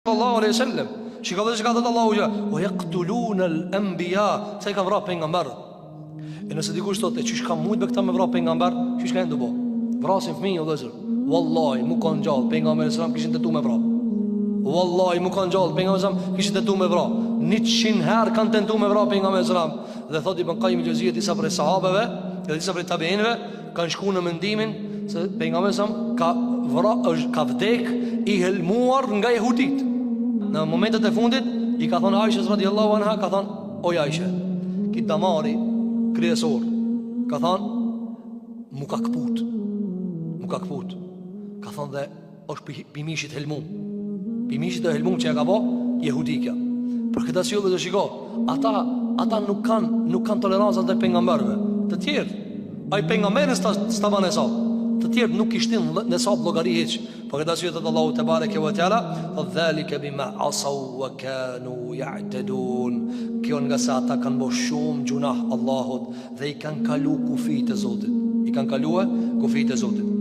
sallallahu alaihi wasallam. Shikoj se ka thënë Allahu ja, "Wa yaqtuluna al-anbiya", sa i ka vrarë pejgamberët. E nëse dikush thotë, "Çish ka mujt me këta me vrarë pejgamber?" Çish kanë do? Vrasin fëmijë o vëllazër. Wallahi, mu kanë gjallë pejgamberi sallallahu kishin tentuar me vrarë. Wallahi, mu kanë gjallë pejgamberi sallallahu kishin tentuar me vrarë. 100 herë kanë tentuar me vrarë pejgamberin sallallahu. Dhe thotë Ibn Qayyim al-Juzeyyi disa prej sahabeve, dhe disa prej tabiinëve kanë shkuar në mendimin se pejgamberi sallallahu ka vdek i helmuar nga jehudit. Në momentet e fundit i ka thonë Aishës radiallahu anha, ka thonë, "O Aishë, ki damari kryesor", ka thonë, mu ka këput. Ka thonë dhe është pimishit helmum. Pimishit e helmum që e ka bo jehudikja. Për këtë asyllë dhe shiko, ata nuk kanë tolerancët dhe pengamberve. Të tjerë, ai pengamberin s'ta ban e sabë. Të tjerë nuk ishtin në sabë logari heq. Për këtë asyllë dhe Allahu te bareke ve teala, "Dhalika bima asaw wa kanu ya'tadun." Kjo nga sa ata kanë bo shumë gjunah Allahut dhe i kanë kalu kufit e Zotit.